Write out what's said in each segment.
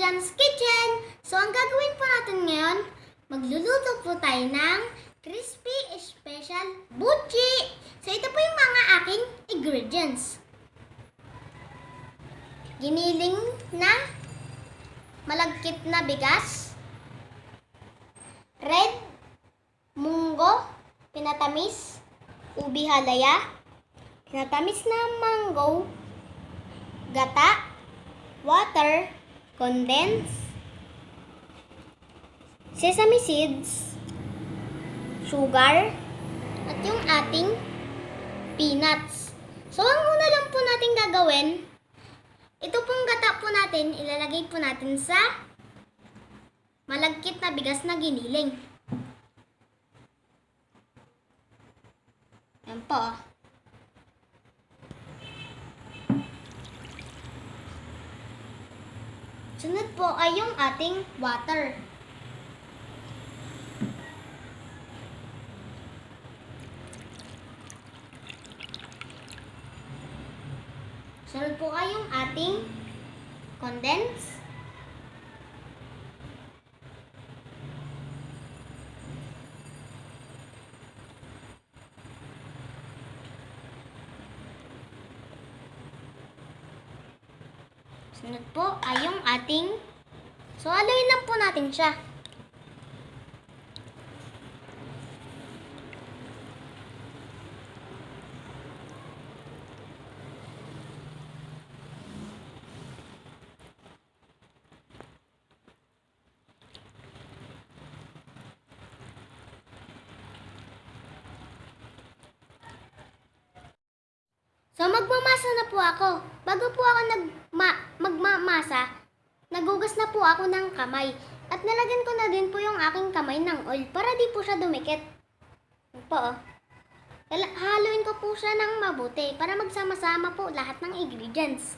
Jan's Kitchen! So, ang gagawin po natin ngayon, magluluto po tayo ng crispy special buchi! So, ito po yung mga aking ingredients. Giniling na malagkit na bigas, red munggo, pinatamis, ubi halaya, pinatamis na mango, gata, water, condensed, sesame seeds, sugar, at yung ating peanuts. So, ang una lang po natin gagawin, ito pong gata po natin, ilalagay po natin sa malagkit na bigas na giniling. Yan po. Sunod po ay yung ating water. Sunod po ay yung ating condense. Sunod po ay yung ating, so haluin lang po natin siya. So, magmamasa na po ako. Bago po ako magmamasa, nagugas na po ako ng kamay. At nalagyan ko na din po yung aking kamay ng oil para di po siya dumikit. Yan po, oh. Haluin ko po siya ng mabuti para magsama-sama po lahat ng ingredients.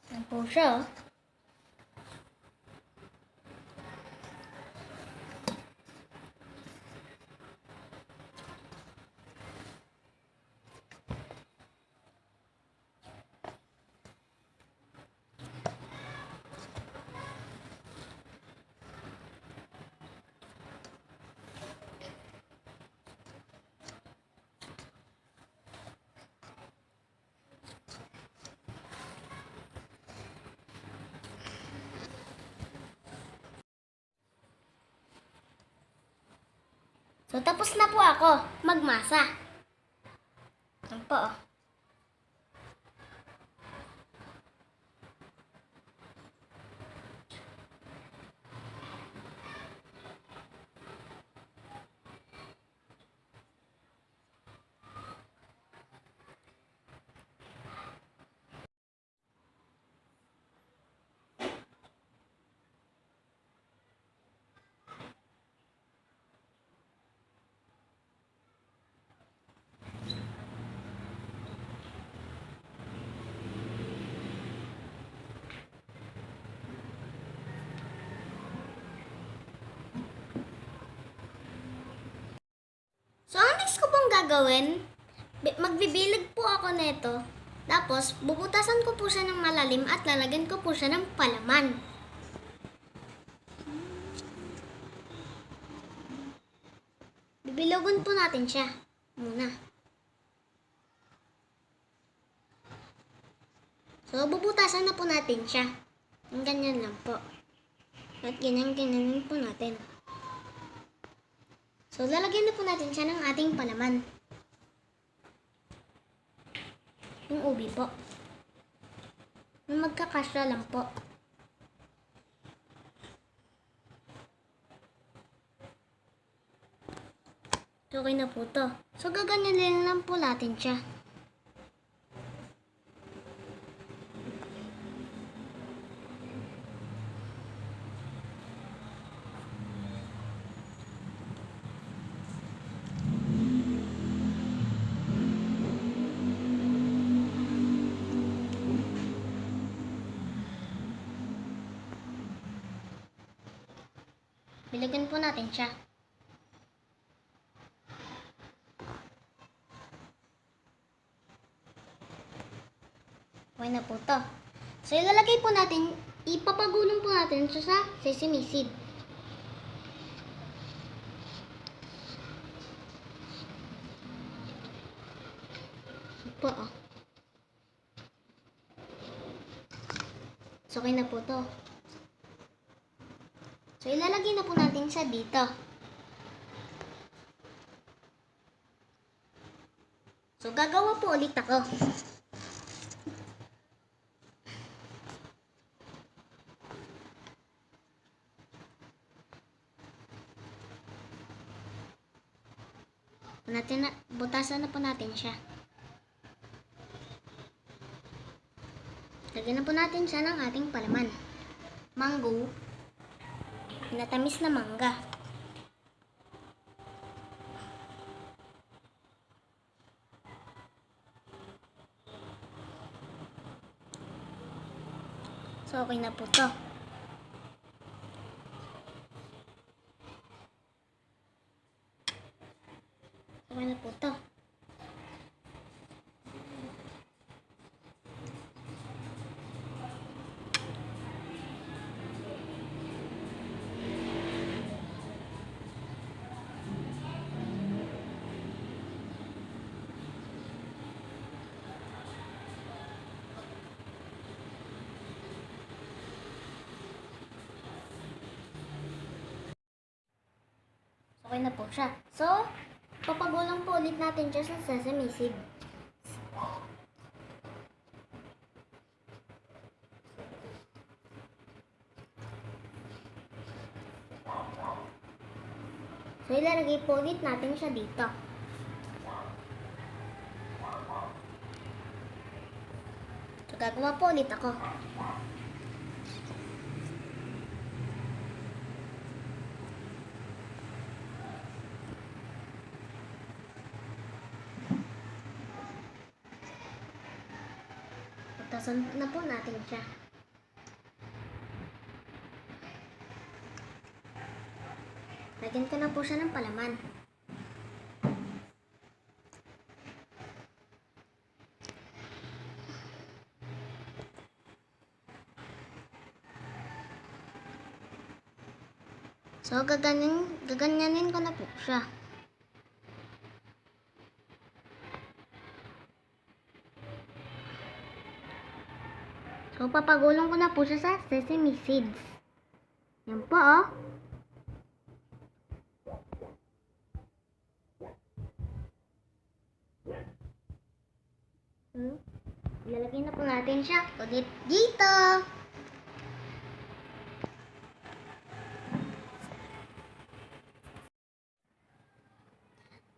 Yan po siya, oh. So, tapos na po ako magmasa. Yan po, oh. So, ang next ko pong gagawin, magbibilig po ako nito. Tapos, bubutasan ko po siya ng malalim at lalagyan ko po siya ng palaman. Bibilugan po natin siya muna. So, bubutasan na po natin siya. Ang ganyan lang po. At ganyan po natin. So, lalagyan na po natin siya ng ating palaman. Yung ubi po. Yung magkakasya lang po. So, okay na po to. So, gaganyanin lang po natin siya. Bilagyan po natin siya. Okay na po to. So, ilalagay po natin, ipapagulong po natin siya sa sesame seed. Po, oh. So, okay na po to. So, ilalagay na po natin siya dito. So, gagawa po ulit ako. Butasan na po natin siya. Lagyan na po natin siya ng ating palaman. Mango. Natamis na mangga. So, okay na po to. Okay na po to. Okay na po siya. So, papagulang po ulit natin siya sa sesame seed. So, ilalagay po ulit natin siya dito. So, gagawa po ulit ako. Butasan na po natin siya. Lagyan ko na po siya ng palaman. So, gaganyanin ko na po siya. So, papagulong ko na po siya sa sesame seeds. Yan po, oh. Ilalagay na po natin siya ulit dito.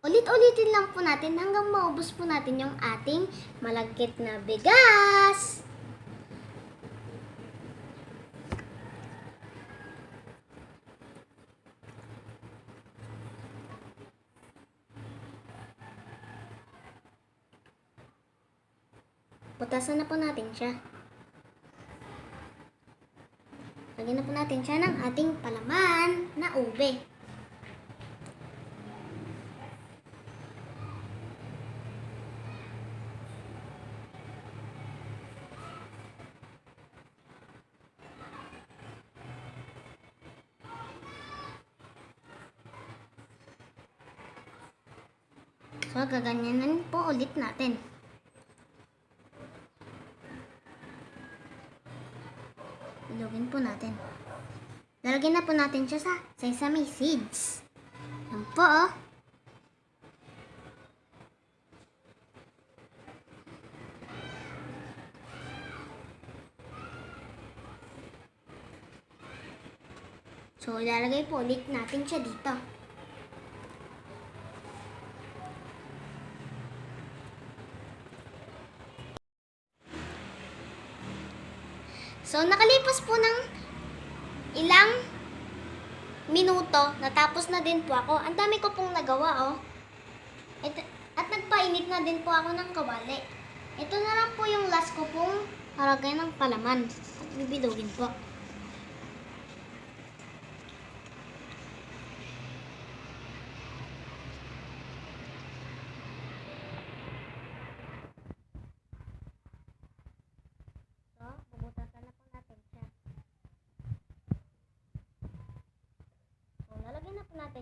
Ulit-ulitin lang po natin hanggang maubos po natin yung ating malagkit na bigas. Butasan na po natin siya. Lagyan na po natin siya ng ating palaman na ube. So, gaganyanan po ulit natin. Ilugin po natin. Lalagyan na po natin siya sa sesame seeds. Yan po, oh. So, ilalagay po ulit natin siya dito. So, nakalipas po ng ilang minuto, natapos na din po ako. Ang dami ko pong nagawa, oh. At nagpainit na din po ako ng kawali. Ito na lang po yung last ko pong haragay ng palaman. At bibilugin po.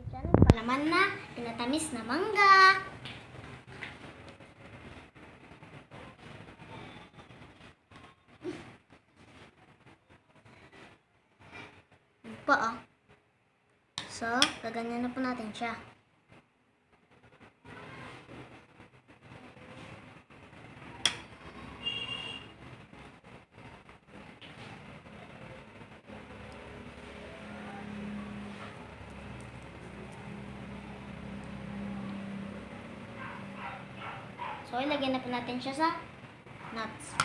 Dahil dyan, palaman na, pinatamis na mangga. Yun po, oh. So, gaganyan na po natin siya. So, ilagyan na po natin siya sa nuts.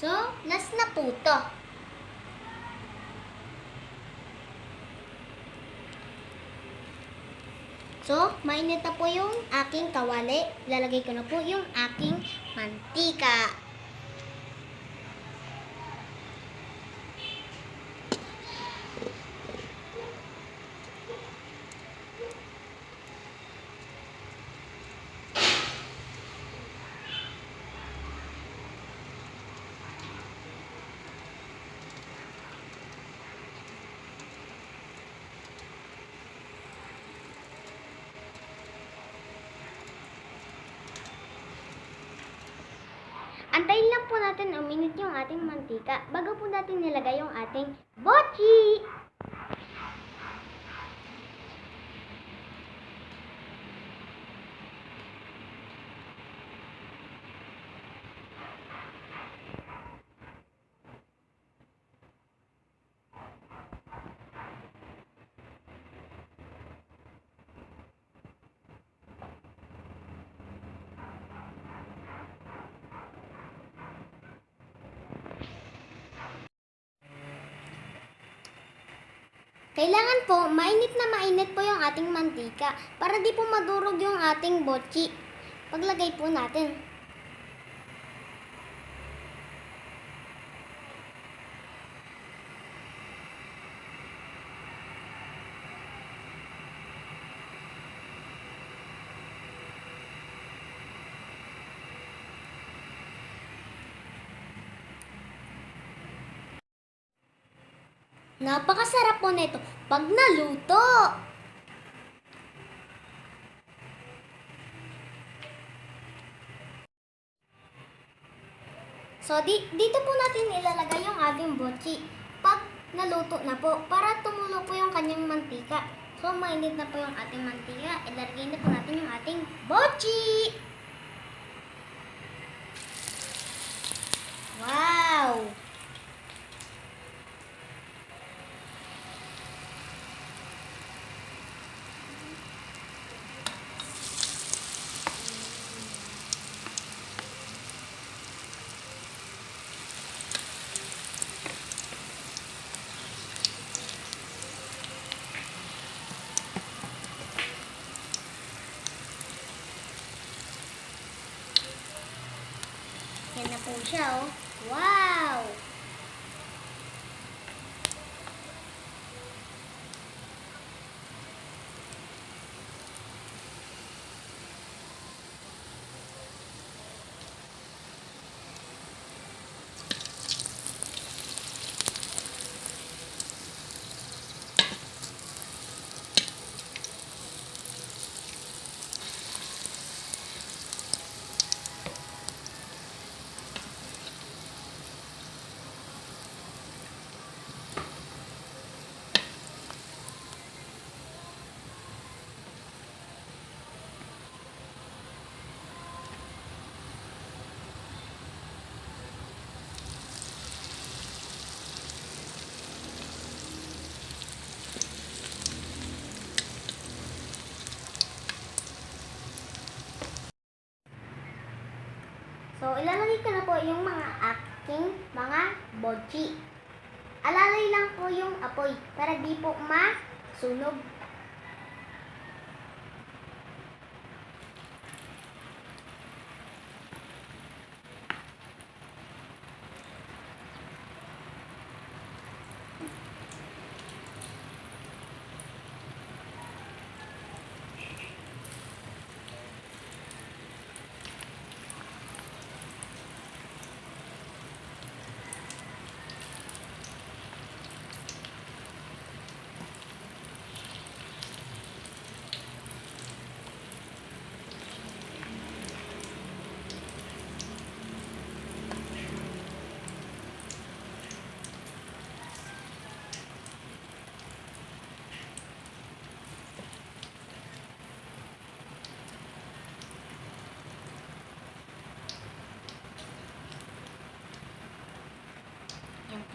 So, last na po to. So, mainit na po yung aking kawali. Lalagay ko na po yung aking mantika. Antayin lang po natin uminit yung ating mantika bago po natin nilagay yung ating bochi. Kailangan po, mainit na mainit po yung ating mantika para di po madurog yung ating bochi. Paglagay po natin. Napakasarap po nito pag naluto. So, dito po natin ilalagay yung ating bochi pag naluto na po para tumulo po yung kanyang mantika. So, mainit na po yung ating mantika. Ilalagay na po natin yung ating bochi. Wow! Yan na po siya, oh. Wow! So, ilalagay ko na po yung mga aking mga bochi. Alalay lang po yung apoy para di po masunog.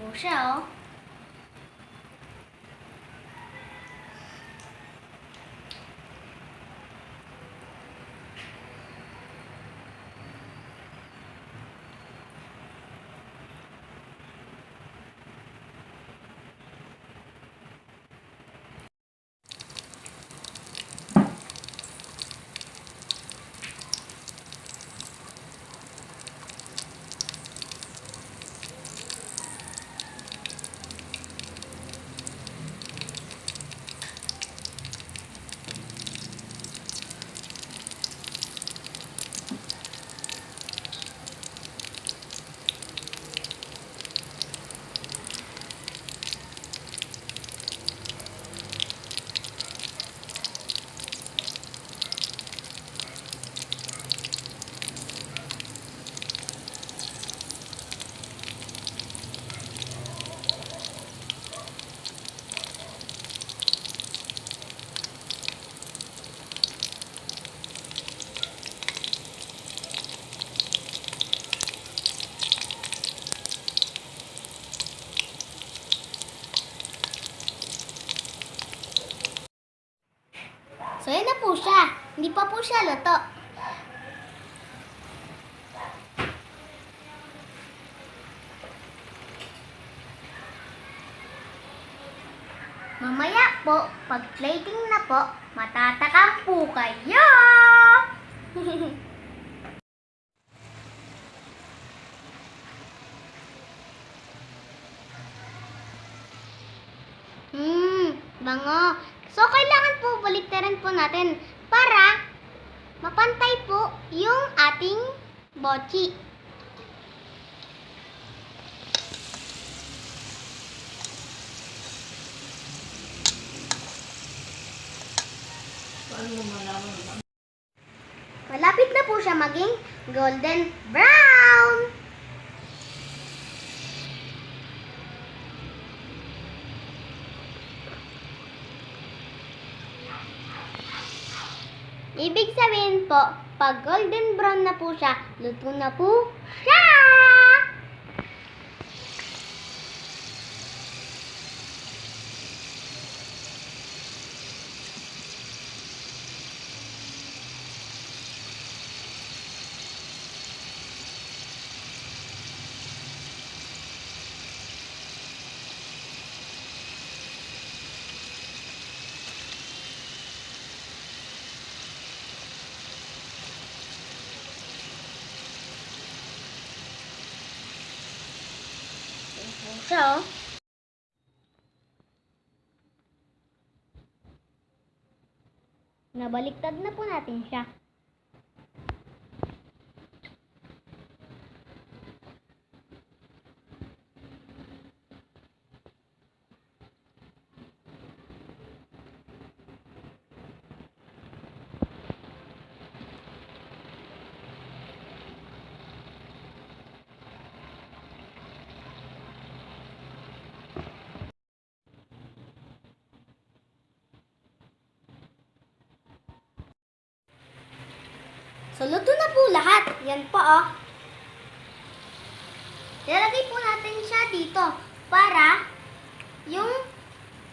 po siya, oh. So, yan na po siya. Hindi pa po siya luto. Mamaya po, pag plating na po, matatakam po kayo! Bango. So, kailangan po baliktaran po natin para mapantay po yung ating bochi. Malapit na po siya maging golden brown. Ibig sabihin po, pag golden brown na po siya, luto na po siya! So, nabaliktad na po natin siya. So, luto na po lahat. Yan po, oh. Ilalagay po natin siya dito para yung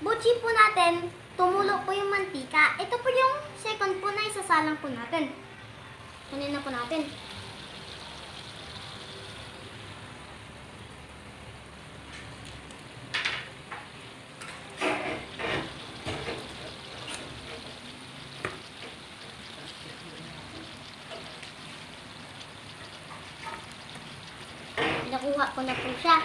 buchi po natin, tumulo po yung mantika. Ito po yung second po na isasalang po natin. Kunin na po natin. Nakuha ko na po siya.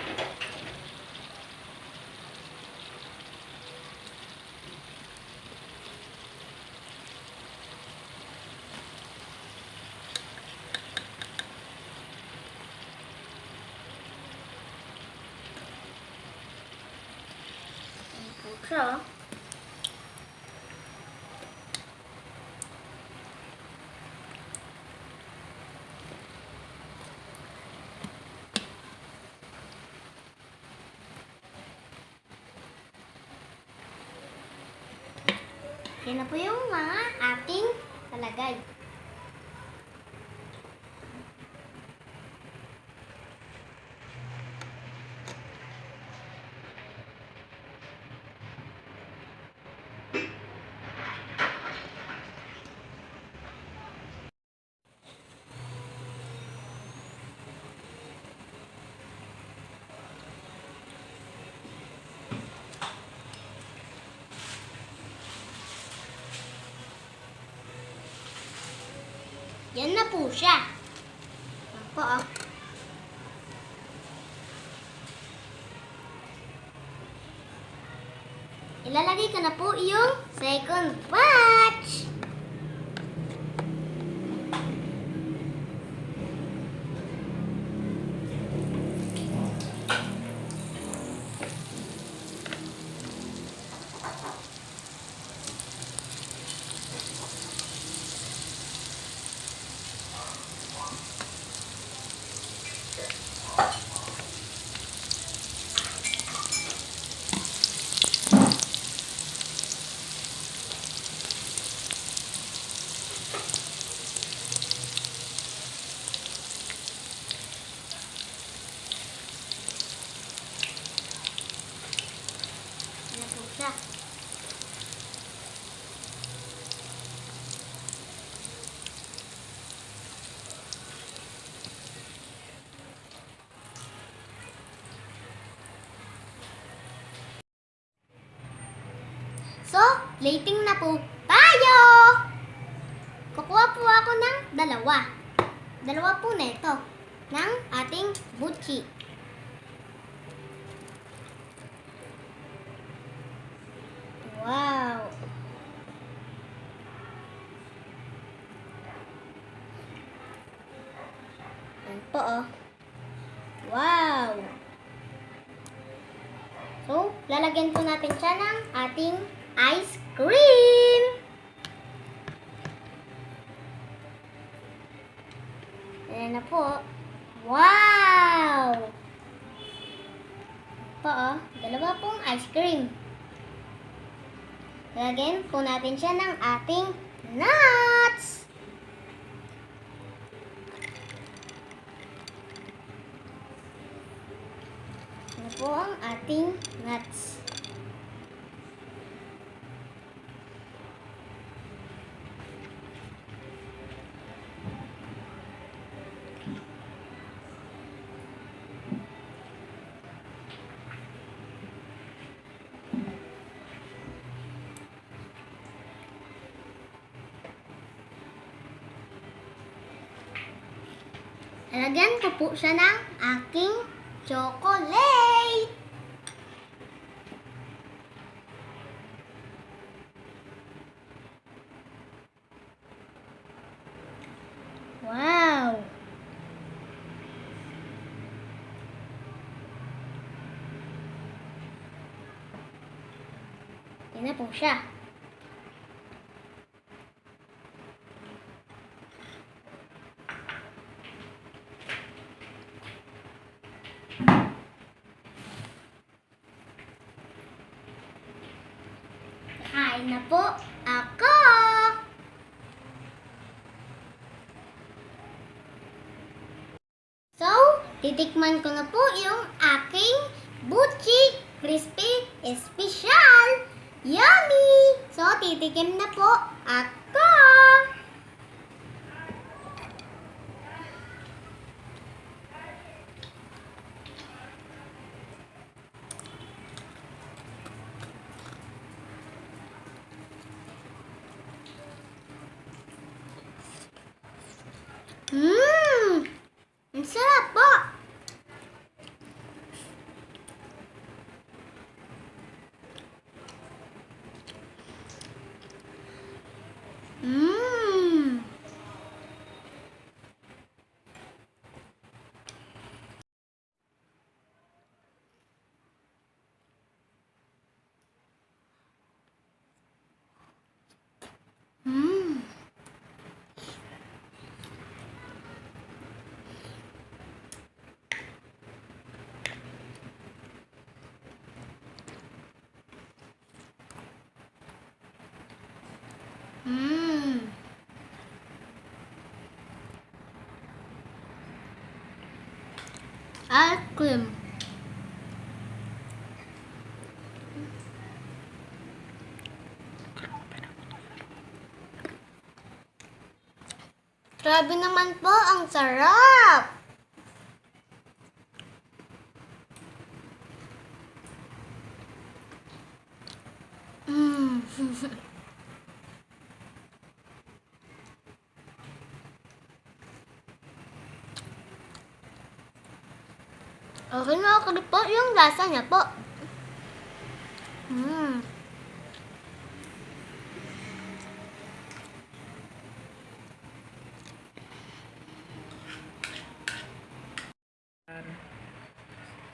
Ayan po siya. Yan na po yung mga ating palagay. Yan na po siya. Yan po, oh. Ilalagay ko na po yung second batch. Yan na po siya. So, plating na po tayo! Kukuha po ako ng dalawa. Dalawa po na ito ng ating butchi. Wow! Yan po, oh. Wow! So, lalagyan po natin siya ng ating ice cream. Ayan na po. Wow! Po, oh. Dalawa pong ice cream. Lalagyan po natin siya ng ating nuts. Ano po ang ating nuts? Lalagyan ko po siya ng aking chocolate. Wow! Yan na po siya. Kain na po ako! So, titikman ko na po yung aking butchi crispy special. Yummy! So, titikim na po ako. Ang sarap po! Mmm! Mmm! Mmm! Ice cream. Grabe naman po, ang sarap! Okay na okay po yung lasa niya po.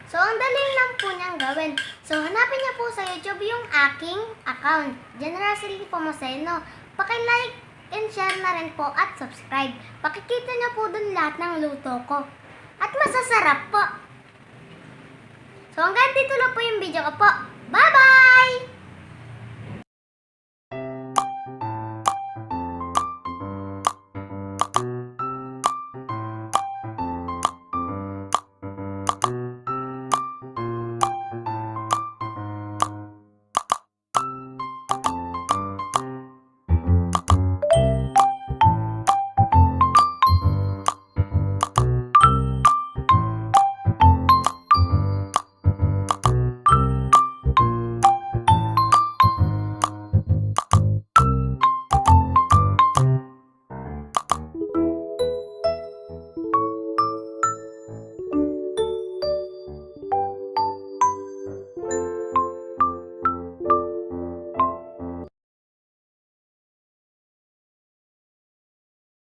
So, ang dali lang po niyang gawin. So, hanapin niyo po sa YouTube yung aking account, General Celine Pomoceno. Paki-like and share na rin po at subscribe. Pakikita niyo po dun lahat ng luto ko. At masasarap po. So, hanggang dito lang po yung video ko po. Bye-bye!